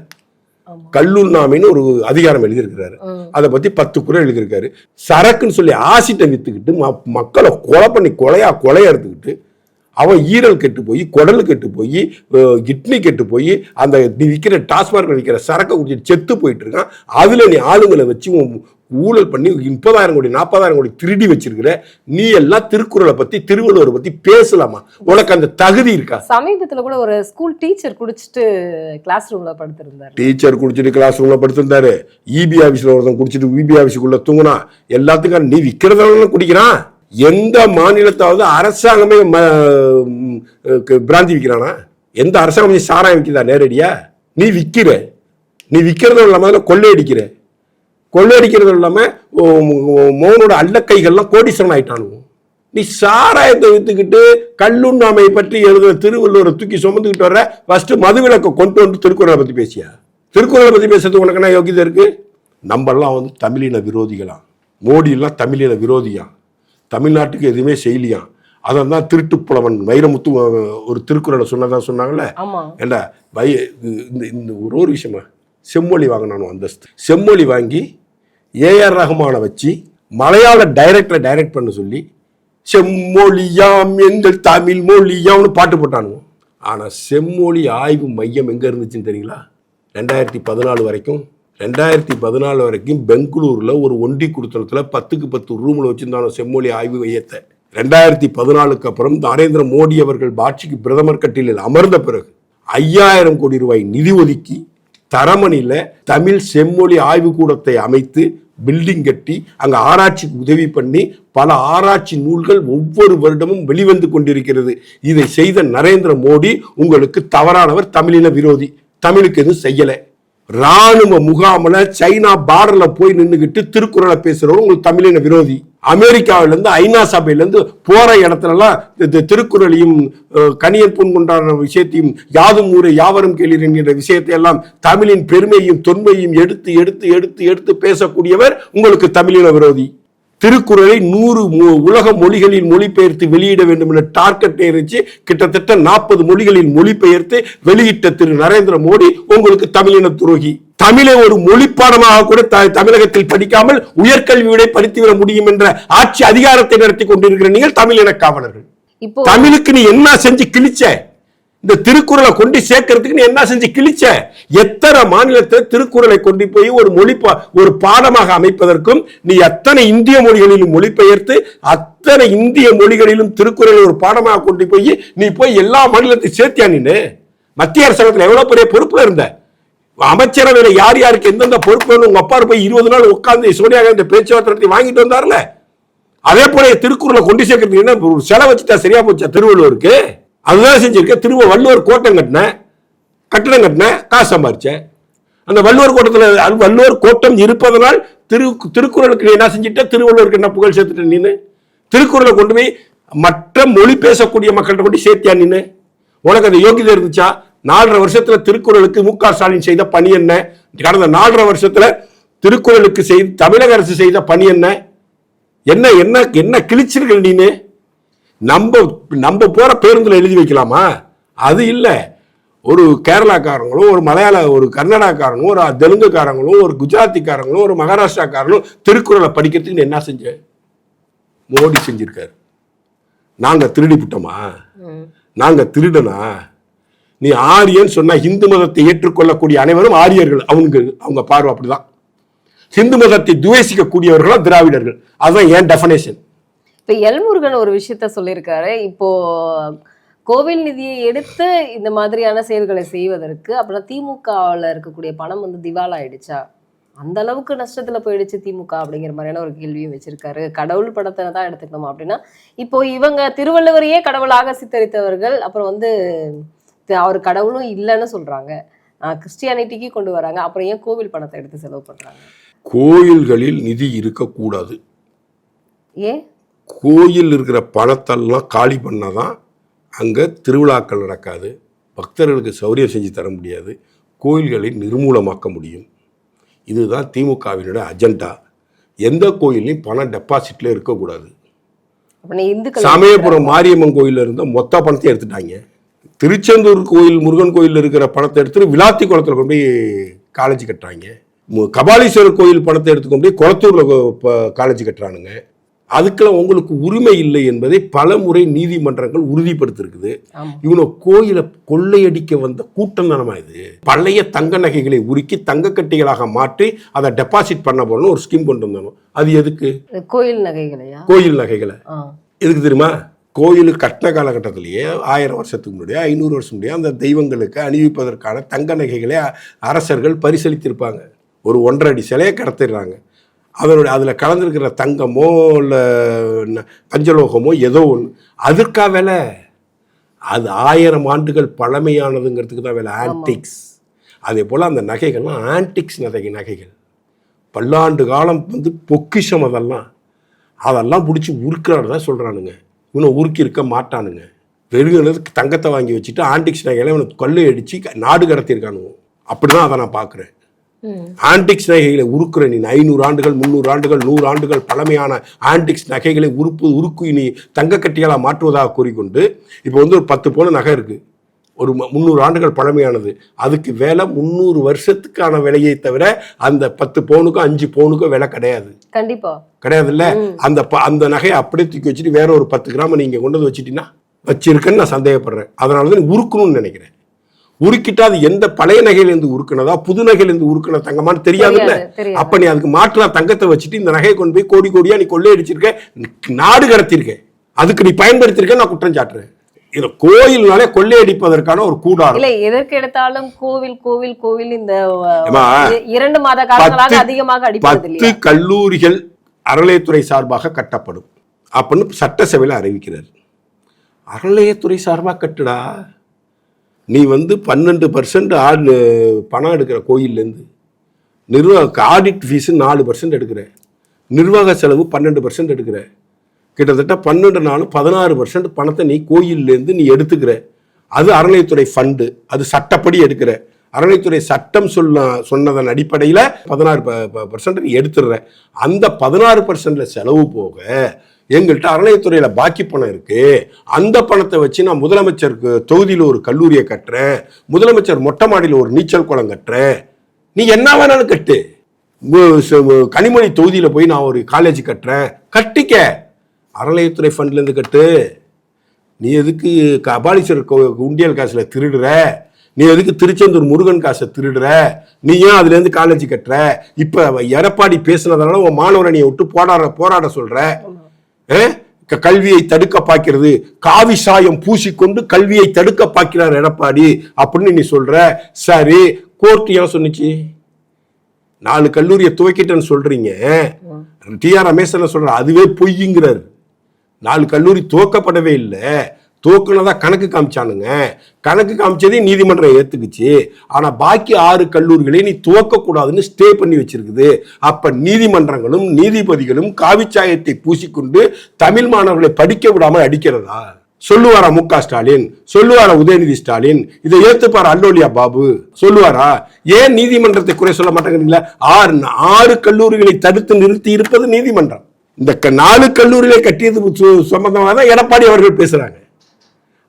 கல்லுண்ணாமைன்னு ஒரு அதிகாரம் எழுதியிருக்கிறாரு. அதை பத்தி 10 குறள் எழுதியிருக்காரு. சரக்குன்னு சொல்லி ஆசிட்டை வித்துக்கிட்டு மக்களை கொலை பண்ணி கொலையா எடுத்துக்கிட்டு அவன் ஈரல் கெட்டு போய், குடல் கெட்டு போய், கிட்னி கெட்டு போய், அந்த நீ விற்கிற டாஸ்மார்க்ல விற்கிற சரக்கை குடிச்சிட்டு செத்து போயிட்டு இருக்கான். அதுல நீ ஆளுங்களை வச்சு ஊழல் பண்ணி 30,000 கோடி 40,000 கோடி திருடி வச்சிருக்கிற. நீ எல்லாம் திருக்குறளை பத்தி திருவள்ளுவரை பத்தி பேசலாமா? உனக்கு அந்த தகுதி இருக்கா? சமீபத்துல கூட ஒரு ஸ்கூல் டீச்சர் குடிச்சிட்டு கிளாஸ் ரூம்ல படுத்திருந்தாரு. டீச்சர் குடிச்சிட்டு கிளாஸ் ரூம்ல படுத்திருந்தாரு. இபி ஆபீஸ்ல ஒருத்தன் குடிச்சிட்டு இபி ஆபீஸுக்குள்ள தூங்குனா. எல்லாத்துக்கும் நீ விற்கிறதெல்லாம் குடிக்கிறான். எந்த மாநிலத்தாவது அரசாங்கமே பிராந்தி விற்கிறானா? எந்த அரசாங்கம் சாராயம் விற்கிறதா நேரடியா? நீ விற்கிறது இல்லாம கொள்ளையடிக்கிறது இல்லாம மோனோட அல்லக்கைகள்லாம் கோடீஸ்வரன் ஆயிட்டானுவோம். நீ சாராயத்தை வித்துக்கிட்டு கல்லுண்ணாமையை பற்றி எழுதுன திருவள்ளுவரை தூக்கி சுமந்துக்கிட்டு வர்ற. ஃபர்ஸ்ட் மதுவிலக்கை கொண்டு வந்து திருக்குறளை பத்தி பேசியா? திருக்குறளை பத்தி பேசுறது உனக்கு என்ன யோகியதை இருக்கு? நம்மெல்லாம் தமிழின விரோதிகளாம். மோடி எல்லாம் தமிழின விரோதியா, தமிழ்நாட்டுக்கு எதுவுமே செய்யலையாம். அதான் தான் திருட்டு புலவன் வைரமுத்து ஒரு திருக்குறளை சொன்னாங்கல்ல. ஏண்டா இந்த ஒரு விஷயமா செம்மொழி வாங்கினானு அந்தஸ்து. செம்மொழி வாங்கி ஏஆர் ரஹ்மானை வச்சு மலையாள டைரக்ட் பண்ண சொல்லி செம்மொழியாம் எங்கள் தமிழ் மொழியாம்னு பாட்டு போட்டானுங்க. ஆனா செம்மொழி ஆய்வு மையம் எங்க இருந்துச்சுன்னு தெரியுங்களா? 2014 வரைக்கும். 2014 வரைக்கும் பெங்களூர்ல ஒரு ஒண்டி குடுத்தனத்துல 10க்கு 10 ரூம்ல வச்சிருந்தானோ செம்மொழி ஆய்வு மையத்தை. 2014க்கு அப்புறம் நரேந்திர மோடி அவர்கள் ஆட்சிக்கு பிரதமர் கட்டிலில் அமர்ந்த பிறகு 5000 கோடி ரூபாய் நிதி ஒதுக்கி தரமணியில தமிழ் செம்மொழி ஆய்வு கூடத்தை அமைத்து பில்டிங் கட்டி அங்க ஆராய்ச்சிக்கு உதவி பண்ணி பல ஆராய்ச்சி நூல்கள் ஒவ்வொரு வருடமும் வெளிவந்து கொண்டிருக்கிறது. இதை செய்த நரேந்திர மோடி உங்களுக்கு தவறானவர், தமிழின விரோதி, தமிழுக்கு எதுவும் செய்யல. ராணுவ முகாமில் சைனா பார்டர்ல போய் நின்றுகிட்டு திருக்குறளை பேசுறவங்க உங்களுக்கு தமிழின விரோதி. அமெரிக்காவில இருந்து ஐநா சபையில இருந்து போற இடத்துல எல்லாம் திருக்குறளையும் கணியன் பூன்கொண்டான விஷயத்தையும் யாதும் ஊரே யாவரும் கேளீர் என்கிற விஷயத்தை எல்லாம் தமிழின் பெருமையும் தொன்மையும் எடுத்து எடுத்து எடுத்து எடுத்து பேசக்கூடியவர் உங்களுக்கு தமிழின விரோதி. திருக்குறளை 100 உலக மொழிகளில் மொழிபெயர்த்து வெளியிட வேண்டும் என்ற டார்கெட் இருந்துச்சு. கிட்டத்தட்ட 40 மொழிகளில் மொழிபெயர்த்து வெளியிட்ட திரு நரேந்திர மோடி உங்களுக்கு தமிழின துரோகி. தமிழை ஒரு மொழிப்பாடமாக கூட தமிழகத்தில் படிக்காமல் உயர்கல்வி விட படித்துவிட முடியும் என்ற ஆட்சி அதிகாரத்தை நடத்தி கொண்டிருக்கிற நீங்கள் தமிழின காவலர்கள். தமிழுக்கு நீ என்ன செஞ்சு கிழிச்ச? இந்த திருக்குறளை கொண்டு சேர்க்கறதுக்கு நீ என்ன செஞ்சு கிழிச்ச? எத்தனை மாநிலத்தை திருக்குறளை கொண்டு போய் ஒரு பாடமாக அமைப்பதற்கும் நீ எத்தனை இந்திய மொழிகளிலும் மொழிபெயர்த்து அத்தனை இந்திய மொழிகளிலும் திருக்குறளை ஒரு பாடமாக கொண்டு போய் நீ போய் எல்லா மாநிலத்தையும் சேர்த்தியா? நீ மத்திய அரசாங்கத்தில் எவ்வளவு பெரிய பொறுப்புல இருந்த? அமைச்சரவையில யார் யாருக்கு எந்தெந்த பொறுப்பு உங்க அப்பா போய் 20 நாள் உட்கார்ந்து சோனியா காந்தி பேச்சுவார்த்தை வாங்கிட்டு வந்தார்ல. அதே போல திருக்குறளை கொண்டு சேர்க்கறதுக்கு என்ன செலவு வச்சுட்டா சரியா போச்சா? திருவள்ளுவருக்கு அதுதான் செஞ்சிருக்க. வள்ளுவர் கோட்டம் கட்டடம் கட்டின காசு சம்பாரிச்ச. அந்த வள்ளுவர் கோட்டம் இருப்பதனால் திருக்குறளுக்கு என்ன செஞ்சிட்ட? திருவள்ளுவருக்கு என்ன புகழ் சேர்த்துட்ட? நீனு திருக்குறளை கொண்டு போய் மற்ற மொழி பேசக்கூடிய மக்கள்கிட்ட கொண்டு சேர்த்தியா? நீனு உனக்கு அந்த யோகிதை இருந்துச்சா? 4.5 வருஷத்துல திருக்குறளுக்கு மு.க. ஸ்டாலின் செய்த பணி என்ன? கடந்த 4.5 வருஷத்துல திருக்குறளுக்கு தமிழக அரசு செய்த பணி என்ன? என்ன என்ன என்ன கிழிச்சிருக்க நீனு? நம்ம போற பேருந்துல எழுதி வைக்கலாமா? அது இல்ல. ஒரு கேரளாக்காரங்களும் ஒரு கர்நாடகாக்காரங்களும் ஒரு தெலுங்குக்காரங்களும் ஒரு குஜராத்திக்காரங்களும் ஒரு மகாராஷ்டிராக்காரங்களும் திருக்குறளை படிக்கிறதுக்கு என்ன செஞ்ச? மோடி செஞ்சிருக்காரு. நாங்க திருடி விட்டோமா? நாங்க திருடனா? நீ ஆரியன் சொன்னா இந்து மதத்தை ஏற்றுக்கொள்ளக்கூடிய அனைவரும் ஆரியர்கள். அவங்க பார்வை அப்படிதான். இந்து மதத்தை துவேசிக்கக்கூடியவர்களா திராவிடர்கள். அதுதான் என் டெஃபனேஷன். இப்ப எல்முருகன் ஒரு விஷயத்த சொல்லியிருக்காரு. இப்போ கோவில் நிதியை எடுத்து இந்த மாதிரியான செயல்களை செய்வதற்கு அப்புறம் திமுகவில் இருக்கக்கூடிய பணம் திவால் ஆயிடுச்சா? அந்த அளவுக்கு நஷ்டத்துல போயிடுச்சு திமுக அப்படிங்கிற மாதிரியான ஒரு கேள்வியும் வச்சிருக்காரு. கடவுள் படத்தை தான் எடுத்துக்கணுமா அப்படின்னா, இப்போ இவங்க திருவள்ளுவரையே கடவுளாக சித்தரித்தவர்கள், அப்புறம் அவர் கடவுளும் இல்லைன்னு சொல்றாங்க. கிறிஸ்டியானிட்டிக்கு கொண்டு வராங்க, அப்புறம் ஏன் கோவில் பணத்தை எடுத்து செலவு பண்றாங்க? கோயில்களில் நிதி இருக்கக்கூடாது. ஏன்? கோயில் இருக்கிற பணத்தெல்லாம் காலி பண்ணாதான் அங்கே திருவிழாக்கள் நடக்காது, பக்தர்களுக்கு சௌரியம் செஞ்சு தர முடியாது, கோயில்களை நிர்மூலமாக்க முடியும். இதுதான் திமுகவினுடைய அஜெண்டா. எந்த கோயிலையும் பணம் டெபாசிட்ல இருக்கக்கூடாது. சமயபுரம் மாரியம்மன் கோயிலில் இருந்த மொத்த பணத்தை எடுத்துட்டாங்க. திருச்செந்தூர் கோயில் முருகன் கோயிலில் இருக்கிற பணத்தை எடுத்துட்டு விளாத்தி குளத்தில் கொண்டு போய் காலேஜ் கட்டுறாங்க. கபாலீஸ்வரர் கோயில் பணத்தை எடுத்துக்கொண்டு போய் குளத்தூரில் காலேஜ் கட்டுறானுங்க. அதுக்கெல்லாம் உங்களுக்கு உரிமை இல்லை என்பதை பல முறை நீதிமன்றங்கள் உறுதிப்படுத்திருக்குது. இவனை கோயிலை கொள்ளையடிக்க வந்த கூட்டம் தானமா இது. பழைய தங்க நகைகளை உருக்கி தங்க கட்டிகளாக மாற்றி அதை டெபாசிட் பண்ண போறோம்னு ஒரு ஸ்கீம் கொண்டு வந்தோம். அது எதுக்கு? கோயில் நகைகளையா? கோயில் நகைகளை எதுக்கு தெரியுமா? கோயில் கட்டின காலகட்டத்திலேயே 1000 வருஷத்துக்கு முன்னாடியே 500 வருஷம் முன்னாடியே அந்த தெய்வங்களுக்கு அணிவிப்பதற்கான தங்க நகைகளை அரசர்கள் பரிசளித்திருப்பாங்க. ஒரு 1.5 அடி சிலையை கடத்திடுறாங்க. அதில் கலந்துருக்கிற தங்கமோ இல்லை பஞ்சலோகமோ ஏதோ ஒன்று, அதற்கா விலை? அது 1000 ஆண்டுகள் பழமையானதுங்கிறதுக்கு தான் விலை. ஆன்டிக்ஸ். அதே போல் அந்த நகைகள்லாம் ஆன்டிக்ஸ் நகைகள், பல்லாண்டு காலம் பொக்கிஷம். அதெல்லாம் பிடிச்சி உருக்கிறான்னு தான் சொல்கிறானுங்க. இவனை உருக்கி இருக்க மாட்டானுங்க. வெறுங்கிறதுக்கு தங்கத்தை வாங்கி வச்சுட்டு ஆன்டிக்ஸ் நகைகளை இவனை கொள்ளை அடித்து நாடு கடத்தியிருக்கானுங்க. அப்படி தான் அதை நான் பார்க்குறேன். ஆன்டிக்ஸ் நகைகளை உருக்குற நீ 500 ஆண்டுகள் 300 ஆண்டுகள் 100 ஆண்டுகள் பழமையான ஆன்டிக்ஸ் நகைகளை உருக்கு நீ தங்க கட்டிகளாக மாற்றுவதாக கூறிக்கொண்டு இப்போ ஒரு 10 பவுன் நகை இருக்குது, ஒரு 300 ஆண்டுகள் பழமையானது. அதுக்கு விலை 300 வருஷத்துக்கான விலையை தவிர அந்த 10 பவுனுக்கும் 5 பவுனுக்கும் விலை கிடையாது. கண்டிப்பா கிடையாது. இல்ல அந்த நகையை அப்படியே தூக்கி வச்சுட்டு வேற ஒரு 10 கிராம் நீங்க கொண்டு வந்து வச்சுட்டீங்கன்னா வச்சிருக்கேன்னு நான் சந்தேகப்படுறேன். அதனாலதான் உருக்கணும்னு நினைக்கிறேன். உருக்கிட்டா அது எந்த பழைய நகையிலேருந்து உருக்குனதா புது நகையிலேருந்து உருக்குன தங்கமானு தெரியாது இல்ல. அப்ப நீ அதுக்கு மாற்றா தங்கத்தை வச்சுட்டு இந்த நகையை கொண்டு போய் கோடி கோடியா நீ கொள்ளையடிச்சிருக்க, நாடு கடத்திருக்க, அதுக்கு நீ பயன்படுத்திருக்க, நான் குற்றம் சாட்டுறேன். இது கோயில்னாலே கொள்ளையடிப்பதற்கான ஒரு கூடாரம். இல்ல எதற்கு எடுத்தாலும் கோவில் கோவில் கோவில் இந்த 2 மாத காலங்களாக அதிகமாக அடிப்பது. 10 கல்லூரிகள் அறநிலையத்துறை சார்பாக கட்டப்படும் அப்படின்னு சட்டசபையில் அறிவிக்கிறார். அறநிலையத்துறை சார்பாக கட்டுடா. நீ 12% பணம் எடுக்கிற கோயிலேருந்து நிர்வாக ஆடிட் ஃபீஸு 4% எடுக்கிற, நிர்வாக செலவு 12% எடுக்கிற, கிட்டத்தட்ட 12 நாளும் 16% பணத்தை நீ கோயிலேருந்து நீ எடுத்துக்கிற. அது அறநிலையத்துறை ஃபண்டு, அது சட்டப்படி எடுக்கிற. அறநிலையத்துறை சட்டம் சொன்னதன் அடிப்படையில் 16% நீ எடுத்துடுற. அந்த 16% செலவு போக எங்கள்கிட்ட அறநிலையத்துறையில் பாக்கி பணம் இருக்கு. அந்த பணத்தை வச்சு நான் முதலமைச்சருக்கு தொகுதியில் ஒரு கல்லூரியை கட்டுறேன், முதலமைச்சர் மொட்டை மாடியில் ஒரு நீச்சல் குளம் கட்டுறேன், நீ என்ன வேணாலும் கட்டு. கனிமொழி தொகுதியில் போய் நான் ஒரு காலேஜ் கட்டுறேன், கட்டிக்க. அறநிலையத்துறை ஃபண்ட்லேருந்து கட்டு. நீ எதுக்கு கபாலீஸ்வரர் உண்டியல் காசில் திருடுற? நீ எதுக்கு திருச்செந்தூர் முருகன் காசை திருடுற? நீ ஏன் அதுலேருந்து காலேஜ் கட்டுற? இப்போ எடப்பாடி பேசுனதுனால உன் மாணவரணியை விட்டு போராட சொல்ற. கல்வியை தடுக்க பார்க்கிறது, காவி சாயம் பூசிக்கொண்டு கல்வியை தடுக்க பார்க்கிறார் எடப்பாடி அப்படின்னு நீ சொல்ற. சரி, கோர்ட் ஏன் சொன்னிச்சு 4 கல்லூரியை துவக்கிட்டேன்னு சொல்றீங்க? டிஆர் ரமேஷன் சொல்ற அதுவே பொய்ங்கிறார். 4 கல்லூரி துவக்கப்படவே இல்லை, துவக்குனதா கணக்கு காமிச்சானுங்க. கணக்கு காமிச்சதே நீதிமன்றம் ஏத்துக்குச்சு. ஆனா பாக்கி 6 கல்லூரிகளை நீ துவக்கக்கூடாதுன்னு ஸ்டே பண்ணி வச்சிருக்குது. அப்ப நீதிமன்றங்களும் நீதிபதிகளும் காவிச்சாயத்தை பூசிக்கொண்டு தமிழ் மாணவர்களை படிக்க விடாம அடிக்கிறதா? சொல்லுவாரா முக ஸ்டாலின்? சொல்லுவாரா உதயநிதி ஸ்டாலின்? இதை ஏத்துப்பாரா அல்லோலியா பாபு? சொல்லுவாரா? ஏன் நீதிமன்றத்தை குறை சொல்ல மாட்டேங்கிறீங்களா? 6 கல்லூரிகளை தடுத்து நிறுத்தி இருப்பது நீதிமன்றம். இந்த 4 கல்லூரிகளை கட்டியது சம்பந்தமாக தான் எடப்பாடி அவர்கள் பேசுறாங்க.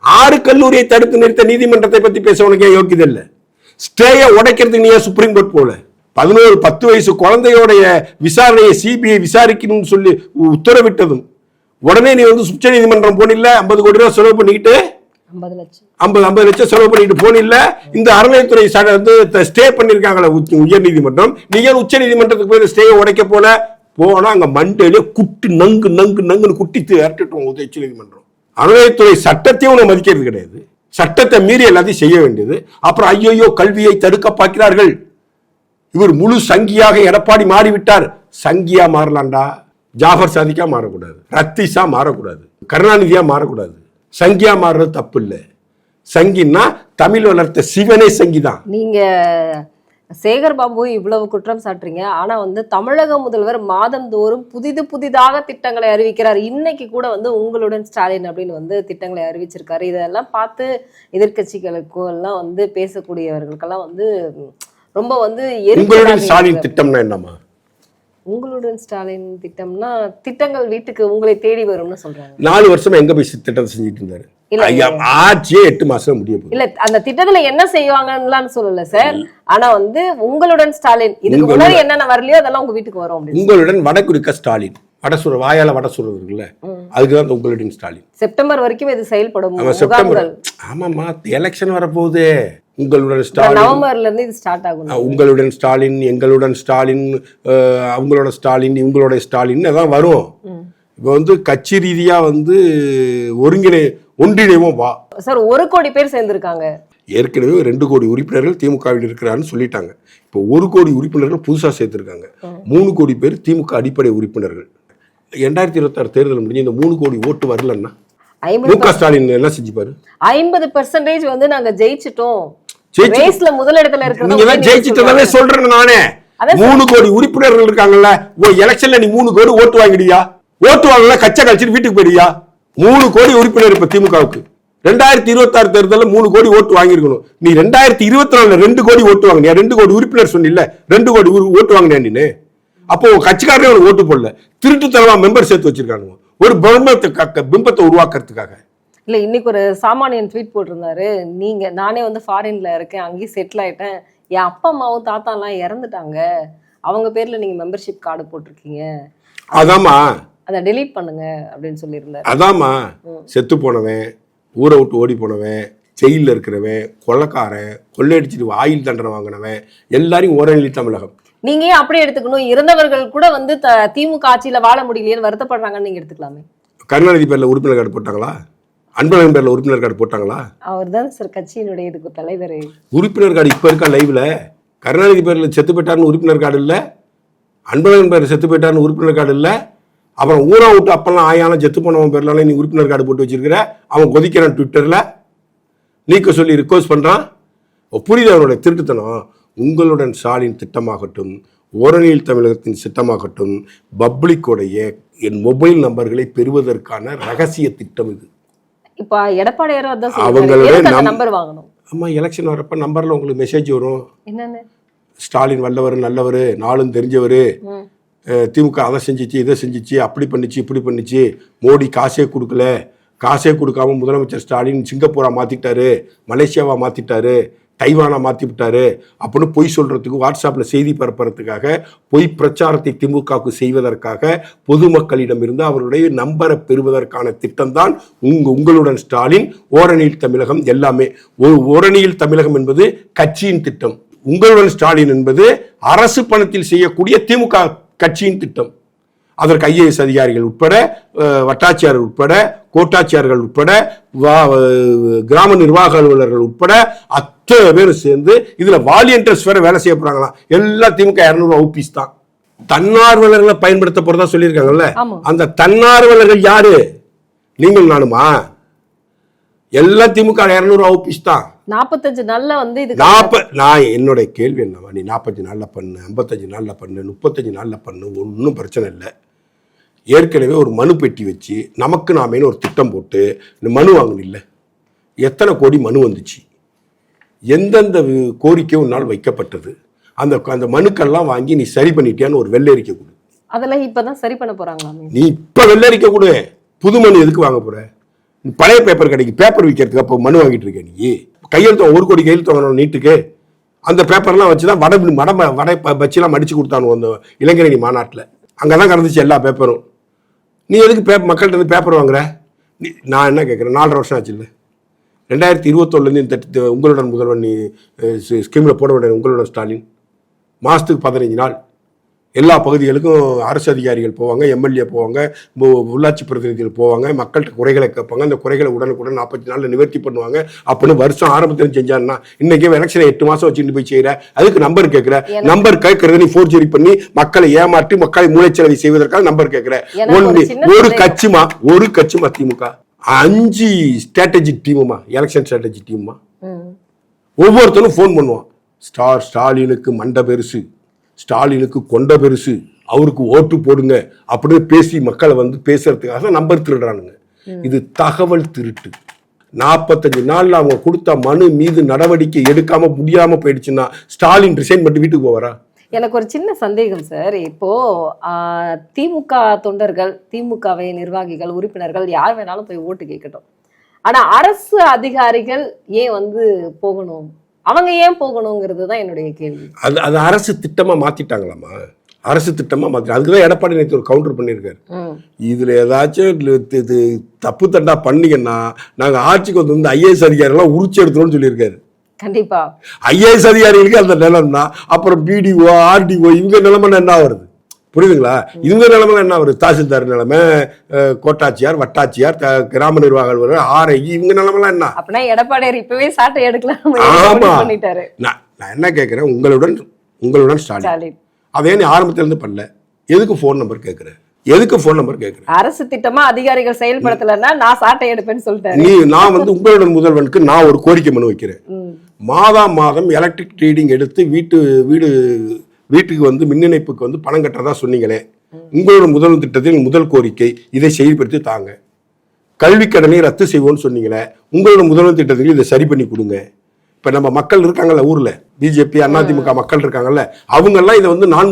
6 கல்லூரியை தடுத்து நிறுத்த நீதிமன்றத்தை பத்தி பேச உனக்கு யோக்கியது இல்லை. ஸ்டேயை உடைக்கிறதுக்கு நீ சுப்ரீம் கோர்ட் போல 10 வயசு குழந்தையோடைய விசாரணையை சிபிஐ விசாரிக்கணும்னு சொல்லி உத்தரவிட்டதும் உடனே நீ உச்ச நீதிமன்றம் போனில்ல, 50 கோடி ரூபாய் செலவு பண்ணிக்கிட்டு 50 லட்சம் செலவு பண்ணிட்டு போனில்ல. இந்த அறநிலையத்துறை ஸ்டே பண்ணிருக்காங்களே உயர் நீதிமன்றம், நீ ஏன் உச்ச நீதிமன்றத்துக்கு போய் ஸ்டேயை உடைக்க போனா அங்க மண்டையிலே குட்டி நங்குன்னு குட்டி அரட்டுட்டோம் உச்ச நீதிமன்றம். அறநிலையத்துறை சட்டத்தையும் உன்னை மதிக்கிறது கிடையாது, சட்டத்தை மீறி எல்லாத்தையும் செய்ய வேண்டியது. அப்புறம் ஐயோ கல்வியை தடுக்க பார்க்கிறார்கள், இவர் முழு சங்கியாக எடப்பாடி மாறிவிட்டார். சங்கியா மாறலாண்டா, ஜாஃபர் சாதிக்கா மாறக்கூடாது, ரத்தீஷா மாறக்கூடாது, கருணாநிதியா மாறக்கூடாது. சங்கியா மாறுறது தப்பு இல்லை, சங்கின்னா தமிழ் வளர்த்த சிவனே சங்கிதான். நீங்க சேகர் பாபு இவ்வளவு குற்றம் சாட்டுறீங்க, ஆனா வந்து தமிழக முதல்வர் மாதந்தோறும் புதிதாக திட்டங்களை அறிவிக்கிறார். இன்னைக்கு கூட வந்து உங்களுடன் ஸ்டாலின் அப்படின்னு வந்து திட்டங்களை அறிவிச்சிருக்காரு. இதெல்லாம் பார்த்து எதிர்கட்சிகளுக்கும் எல்லாம் வந்து பேசக்கூடியவர்களுக்கெல்லாம் வந்து ரொம்ப வந்து உங்களுடன் ஸ்டாலின் திட்டம்னா என்னமா? உங்களுடன் ஸ்டாலின் திட்டம்னா திட்டங்கள் வீட்டுக்கு உங்களை தேடி வரும்னு சொல்றாங்க. 4 வருஷமா எங்க போய் திட்டத்தை செஞ்சுட்டு இருந்தாரு? ஆட்சியே 8 மாசம் முடிய போகுது. இல்ல அந்த திட்டத்துல என்ன செய்வாங்கன்னு சொல்லல சார், ஆனா வந்து உங்களுடன் ஸ்டாலின் இதுக்கு முன்னாடி என்னென்ன வரலையோ அதெல்லாம் உங்க வீட்டுக்கு வரும். உங்களுடன் வடகுறிக்க ஸ்டாலின், வாயால வட சொல்றதுல அதுக்குதான் உங்களுடன் ஸ்டாலின். செப்டம்பர் வரைக்கும் இது செயல்படும். ஆமாமா, எலெக்ஷன் வரப்போகுது. உங்களுடன் ஸ்டாலின் நவம்பர்ல இருந்து இது ஸ்டார்ட் ஆகும். உங்களுடன் ஸ்டாலின், எங்களுடன் ஸ்டாலின், அவங்களோட ஸ்டாலின், இவங்களோட ஸ்டாலின் அதான் வரும். இப்போ வந்து கட்சி ரீதியா வந்து ஒன்றிணைவும் வா சார். 1 கோடி பேர் சேர்ந்திருக்காங்க. ஏற்கனவே 2 கோடி உறுப்பினர்கள் திமுகவில் இருக்கிறான்னு சொல்லிட்டாங்க. இப்போ 1 கோடி உறுப்பினர்கள் புதுசா சேர்த்திருக்காங்க. 3 கோடி பேர் திமுக அடிப்படை உறுப்பினர்கள். 2026 தேர்தல் முடிஞ்சு இந்த 3 கோடி ஓட்டு வரலன்னா முக ஸ்டாலின் என்ன செஞ்சுப்பாரு? 50% வந்து நாங்க ஜெயிச்சிட்டோம், ரேஸ்ல முதலிடத்துல இருக்கிறது நீங்க தான் ஜெயிச்சிட்டதாவே சொல்றேன் நானே. 3 கோடி உறுப்பினர்கள் இருக்காங்கல்ல, எலெக்ஷன்ல நீ 3 கோடி ஓட்டு வாங்கிடியா? ஓட்டு வாங்கல கச்சை கழிச்சிட்டு வீட்டுக்கு போயிடியா? 3 கோடி உறுப்பினர் இப்ப திமுகவுக்கு 2026 தேர்தலில் 3 கோடி ஓட்டு வாங்கிருக்கணும். நீ 2024 2 கோடி ஓட்டு வாங்கினியா? 2 கோடி உறுப்பினர் சொன்னில்ல, 2 கோடி ஓட்டு வாங்கினேன் நீ. அப்போ கட்சிக்காரனே அவனுக்கு ஓட்டு போடல, திருட்டுத்தனமா மெம்பர் சேர்த்து வச்சிருக்கானுங்க ஒரு பிம்பத்தை உருவாக்குறதுக்காக. இல்ல இன்னைக்கு ஒரு சாமானியன் ட்வீட் போட்டிருந்தாரு, நானே வந்து ஃபாரின்ல இருக்கேன், அங்கேயும் செட்டில் ஆயிட்டேன், என் அப்பா அம்மாவும் தாத்தா எல்லாம் இறந்துட்டாங்க, அவங்க பேர்ல நீங்க மெம்பர்ஷிப் கார்டு போட்டிருக்கீங்க, அதாமா அதை டெலீட் பண்ணுங்க அப்படின்னு சொல்லியிருந்தாரு. அதாமா செத்து போனவன், ஊரை விட்டு ஓடி போனவன், ஜெயிலில் இருக்கிறவன், கொள்ளக்காரன், கொள்ளையடிச்சிட்டு ஆயுள் தண்டனை வாங்கினவன் எல்லாரையும் ஓரநிலை தமிழகம். நீங்க ஏன் அப்படியே எடுத்துக்கணும்? இறந்தவர்கள் கூட வந்து திமுக ஆட்சியில வாழ முடியலையேன்னு வருத்தப்படுறாங்கன்னு நீங்க எடுத்துக்கலாமே. கருணாநிதி பேர்ல உறுப்பினர் கார்டு போட்டாங்களா? அன்பழகன் பேர்ல உறுப்பினர் கார்டு போட்டாங்களா? அவர் தான் சார் கட்சியினுடைய இதுக்கு தலைவர். உறுப்பினர் கார்டு இப்ப இருக்கா லைவ்ல? கருணாநிதி பேர்ல செத்து போயிட்டாருன்னு உறுப்பினர் கார்டு இல்ல, அன்பழகன் பேர்ல செத்து போயிட்டாருன்னு உறுப்பினர் கார்டு இல்ல. அப்புறம் ஊரா விட்டு அப்பெல்லாம் ஆயான செத்து போனவன் பேர்ல நீ உறுப்பினர் கார்டு போட்டு வச்சிருக்கிற. அவன் கொதிக்கிறான் ட்விட்டர்ல, நீக்க சொல்லி ரிக்வஸ்ட் பண்றான். புரியுது அவனுடைய திருட்டுத்தனம். உங்களுடன் ஸ்டாலின் திட்டமாகட்டும், ஓரணியில் தமிழகத்தின் திட்டமாகட்டும், பப்ளிக்கோடைய என் மொபைல் நம்பர்களை பெறுவதற்கான ரகசிய திட்டம் இது. இப்ப எடப்பாடியாரோ அதான் அவங்களுடைய நம்பர் வாங்கணும். ஆமா, எலெக்ஷன் வரப்ப நம்பர்ல உங்களுக்கு மெசேஜ் வரும். என்னன்னு? ஸ்டாலின் வல்லவர், நல்லவர், நாளும் தெரிஞ்சவர், திமுக அதை செஞ்சிச்சு, இதை செஞ்சிச்சு, அப்படி பண்ணிச்சு, இப்படி பண்ணிச்சு, மோடி காசே கொடுக்கல, காசே கொடுக்காம முதலமைச்சர் ஸ்டாலின் சிங்கப்பூரா மாத்திட்டாரு, மலேசியாவா மாத்திட்டாரு, தைவானா மாற்றி விட்டாரு அப்படின்னு பொய் சொல்றதுக்கு, வாட்ஸ்அப்ல செய்தி பரப்புறதுக்காக, பொய் பிரச்சாரத்தை திமுகவுக்கு செய்வதற்காக, பொதுமக்களிடமிருந்து அவருடைய நம்பரை பெறுவதற்கான திட்டம் தான் உங்களுடன் ஸ்டாலின், ஓரணியில் தமிழகம் எல்லாமே. ஓரணியில் தமிழகம் என்பது கட்சியின் திட்டம், உங்களுடன் ஸ்டாலின் என்பது அரசு பணத்தில் செய்யக்கூடிய திமுக கட்சியின் திட்டம். அதற்கு IAS அதிகாரிகள் உட்பட, வட்டாட்சியர்கள் உட்பட, கோட்டாட்சியர்கள் உட்பட, கிராம நிர்வாக அலுவலர்கள் உட்பட அத்தனை பேரும் சேர்ந்து இதுல வாலியன்டர்ஸ் வேற வேலை செய்ய போறாங்களாம். எல்லா திமுக 200 ஊபிஸ் தான். தன்னார்வலர்களை பயன்படுத்த போறதா சொல்லியிருக்காங்கல்ல, அந்த தன்னார்வலர்கள் யாரு? நீங்கள் நானுமா? எல்லா திமுக 200 ஊபிஸ் தான். 45 நாள்ல வந்து இது நான் என்னுடைய கேள்வி என்னவா, நீ 45 நாள்ல பண்ணு, 55 நாள்ல பண்ணு, 35 நாள்ல பண்ணு, ஒன்றும் பிரச்சனை இல்லை. ஏற்கனவே ஒரு மனு பெட்டி வச்சு நமக்கு நாமேன்னு ஒரு திட்டம் போட்டு இந்த மனு வாங்கணும் இல்லை, எத்தனை கோடி மனு வந்துச்சு, எந்தெந்த கோரிக்கை ஒரு நாள் வைக்கப்பட்டது, அந்த மனுக்கெல்லாம் வாங்கி நீ சரி பண்ணிட்டியான்னு ஒரு வெள்ளரிக்கை கொடு. அதெல்லாம் இப்பதான் சரி பண்ண போறாங்களா? நீ இப்ப வெள்ளரிக்கை கொடு. புது மனு எதுக்கு வாங்க போற? பழைய பேப்பர் கடைக்கு பேப்பர் விற்கிறதுக்கு அப்போ மனு வாங்கிட்டு இருக்க. நீ கையெழுத்து 1 கோடி கையெழுத்து வாங்கணும் நீட்டுக்கு. அந்த பேப்பர்லாம் வச்சுதான் வடை பச்சிலாம் மடிச்சு கொடுத்தானு அந்த இளைஞரணி மாநாட்டில். அங்கதான் கடந்துச்சு எல்லா பேப்பரும். நீ எதுக்கு மக்கள்கிட்ட இருந்து பேப்பர் வாங்குற? நான் என்ன கேட்குறேன், 4.5 வருஷம் ஆச்சு இல்லை, 2021 இந்த உங்களுடன் முதல்வன் நீ ஸ்கீம்ல போட வேண்டிய உங்களுடன் ஸ்டாலின் மாசத்துக்கு 15 நாள் எல்லா பகுதிகளுக்கும் அரசு அதிகாரிகள் போவாங்க, எம்எல்ஏ போவாங்க, உள்ளாட்சி பிரதிநிதிகள் போவாங்க, மக்கள்கிட்ட குறைகளை கேட்பாங்க. அந்த குறைகளை உடனுக்குடன் 40 நாளில் நிவர்த்தி பண்ணுவாங்க. அப்படின்னு வருஷம் ஆரம்பத்தில் செஞ்சான்னா இன்னைக்கு எலெக்ஷனை 8 மாசம் வச்சுட்டு போய் செய்யற. அதுக்கு நம்பர் கேட்கிற. நம்பர் கேட்கறத நீ ஃபோர்ஜரி பண்ணி மக்களை ஏமாற்றி மக்களை மூளைச்சலவை செய்வதற்காக நம்பர் கேட்கிற. ஒரு கட்சிமா திமுக 5 ஸ்ட்ராட்டஜி டீமுமா, எலெக்ஷன் ஸ்ட்ராட்டஜி டீமுமா, ம். ஒவ்வொருத்தரும் ஃபோன் பண்ணுவான். ஸ்டாலினுக்கு மண்டை பெருசு, ஸ்டாலினுக்கு கொண்ட பெருசு, அவருக்கு ஓட்டு போடுங்க அப்படின்னு பேசி மக்களை வந்து பேசுறதுக்காக நம்பர் திருடுறானுங்க. இது தகவல் திருட்டு. 45 நாள்ல அவங்க கொடுத்த மனு மீது நடவடிக்கை எடுக்காம முடியாம போயிடுச்சுன்னா ஸ்டாலின் ரிசைன் பண்ணிட்டு வீட்டுக்கு போவாரா? எனக்கு ஒரு சின்ன சந்தேகம் சார். இப்போ திமுக தொண்டர்கள், திமுகவை நிர்வாகிகள், உறுப்பினர்கள் யார் வேணாலும் போய் ஓட்டு கேட்கட்டும். ஆனா அரசு அதிகாரிகள் ஏன் வந்து போகணும், அவங்க ஏன் போகணுங்கிறது தான் என்னுடைய கேள்வி. அது அரசு திட்டமா மாத்திட்டாங்களாமா? அரசு திட்டமா மாத்தி, அதுக்குதான் எடப்பாடி நேற்று ஒரு கவுண்டர் பண்ணியிருக்காரு. இதுல ஏதாச்சும் இது தப்பு தண்டா பண்ணீங்கன்னா நாங்க ஆட்சிக்கு வந்து IAS அதிகாரிகள் உரிச்சு எடுத்துருவோம்னு சொல்லியிருக்காரு. கண்டிப்பா IAS அதிகாரிகளுக்கு அந்த நிலைமைனா அப்புறம் BDO, RDO இவங்க நிலைமை என்ன வருது? புரியுதுங்களா? இவங்க நிலைமை என்ன வருது? தாசில்தார் நிலைமை, கோட்டாட்சியார், வட்டாட்சியார், கிராம நிர்வாகிகள், RI இவங்க நிலைமைலாம் என்ன? அப்படின்னா எடப்பாடியார் இப்பவே சாட்டை எடுக்கலாம் பண்ணிட்டாரு. நான் என்ன கேட்கிறேன், உங்களுடன் ஸ்டாலின் அதே நீ ஆரம்பத்துல இருந்து பண்ணல, எதுக்கு போன் நம்பர் கேட்கிற? எதுக்கு போன் நம்பர் கேட்கிற? அரசு திட்டமா அதிகாரிகள் செயல்படுத்தலன்னா நான் சாட்டை எடுப்பேன்னு சொல்லிட்டேன். நான் வந்து உங்களுடன் முதல்வனுக்கு நான் ஒரு கோரிக்கை மனு வைக்கிறேன். மாதம் எலக்ட்ரிக் ரீடிங் எடுத்து வீட்டுக்கு வந்து மின் இணைப்புக்கு வந்து பணம் கட்டுறதா சொன்னீங்களே, உங்களோட முதல்வர் திட்டத்தில் முதல் கோரிக்கை இதை செயல்படுத்தி தாங்க. கல்வி கடனை ரத்து செய்வோம்னு சொன்னீங்களே, உங்களோட முதல்வர் திட்டத்தில் இதை சரி பண்ணி கொடுங்க. இப்ப நம்ம மக்கள் இருக்காங்கல்ல ஊர்ல, BJP அதிமுக மக்கள் இருக்காங்கல்ல, அவங்க எல்லாம் இதை வந்து நான்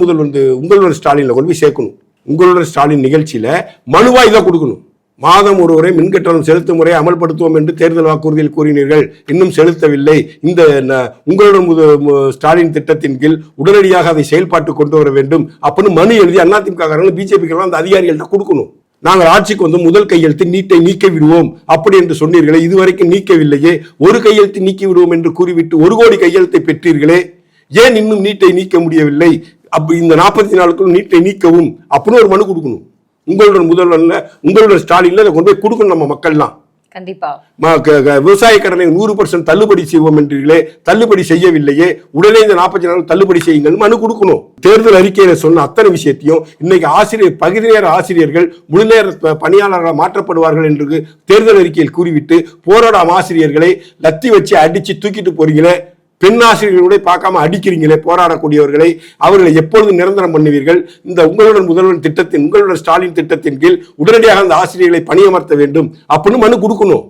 உங்களுடன் ஸ்டாலின்ல கொண்டு போய் சேர்க்கணும். உங்களுடன் ஸ்டாலின் நிகழ்ச்சியில மனுவா இதை கொடுக்கணும். மாதம் ஒருவரை மின்கட்டணம் செலுத்தும் முறையை அமல்படுத்துவோம் என்று தேர்தல் வாக்குறுதியில் கூறினீர்கள், இன்னும் செலுத்தவில்லை. இந்த உங்களுடன் ஸ்டாலின் திட்டத்தின் கீழ் உடனடியாக அதை செயல்பாட்டு கொண்டு வர வேண்டும் அப்படின்னு மனு எழுதி அதிமுக BJP அந்த அதிகாரிகள்ட்ட கொடுக்கணும். நாங்கள் ஆட்சிக்கு வந்து முதல் கையெழுத்து நீட்டை நீக்க விடுவோம் அப்படி என்று சொன்னீர்களே, இதுவரைக்கும் நீக்கவில்லையே. ஒரு கையெழுத்து நீக்கி விடுவோம் என்று கூறிவிட்டு 1 கோடி கையெழுத்தை பெற்றீர்களே, ஏன் இன்னும் நீட்டை நீக்க முடியவில்லை? அப்ப இந்த 40 நாளுக்குள் நீட்டை நீக்கவும் அப்படின்னு ஒரு மனு கொடுக்கணும். உங்களுடன் ஸ்டாலின்ல இதை கொண்டு போய் கொடுக்கணும். நம்ம மக்கள்லாம் கண்டிப்பா விவசாய கடனை 100% தள்ளுபடி செய்வோம் என்றீர்களே, தள்ளுபடி செய்யவில்லையே, உடனே இந்த 40 நாள் தள்ளுபடி செய்யுங்கள் மனு கொடுக்கணும். தேர்தல் அறிக்கையில சொன்ன அத்தனை விஷயத்தையும் இன்னைக்கு பகுதி நேர ஆசிரியர்கள் முழு நேர பணியாளர்களாக மாற்றப்படுவார்கள் என்று தேர்தல் அறிக்கையில் கூறிவிட்டு போராடாம ஆசிரியர்களை லத்தி வச்சு அடிச்சு தூக்கிட்டு போறீங்களே, பெண் ஆசிரியர்களுடைய பார்க்காம அடிக்கிறீங்களே போராடக்கூடியவர்களை, அவர்களை எப்பொழுது நிரந்தரம் பண்ணுவீர்கள்? இந்த உங்களுடன் முதல்வர் உங்களுடன் ஸ்டாலின் திட்டத்தின் கீழ் உடனடியாக அந்த ஆசிரியர்களை பணியமர்த்த வேண்டும் அப்படின்னு மனு கொடுக்கணும்.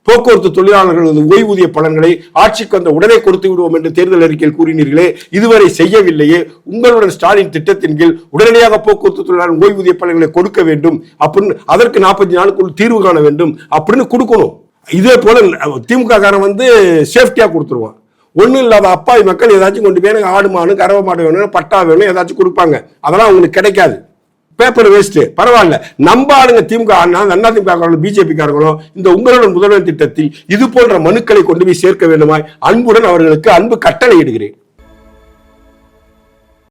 போக்குவரத்து தொழிலாளர்கள் ஓய்வூதிய பலன்களை ஆட்சிக்கு வந்த உடனே கொடுத்து விடுவோம் என்று தேர்தல் அறிக்கையில் கூறினீர்களே, இதுவரை செய்யவில்லையே. உங்களுடன் ஸ்டாலின் திட்டத்தின் கீழ் உடனடியாக போக்குவரத்து தொழிலாளர் ஓய்வூதிய பலன்களை கொடுக்க வேண்டும் அப்படின்னு, அதற்கு 40 நாளுக்குள் தீர்வு காண வேண்டும் அப்படின்னு கொடுக்கணும். இதே போல திமுக காரன் வந்து சேஃப்டியா கொடுத்துருவான். ஒன்றும் இல்லாத அப்பாவி மக்கள் ஏதாச்சும் கொண்டு போய் ஆடு மாடு, கறவை மாடு வேணும், பட்டா வேணும், ஏதாச்சும் கொடுப்பாங்க. அதெல்லாம் அவங்களுக்கு கிடைக்காது. Paper waste. பரவாயில்ல, நம்ம ஆளுங்க திமுக அதிமுக BJP காரங்களும் இந்த உங்களுடன் முதல்வர் திட்டத்தில் இது போன்ற மனுக்களை கொண்டு போய் சேர்க்க வேண்டுமாய் அன்புடன் அவர்களுக்கு அன்பு கட்டளை இடுகிறேன்.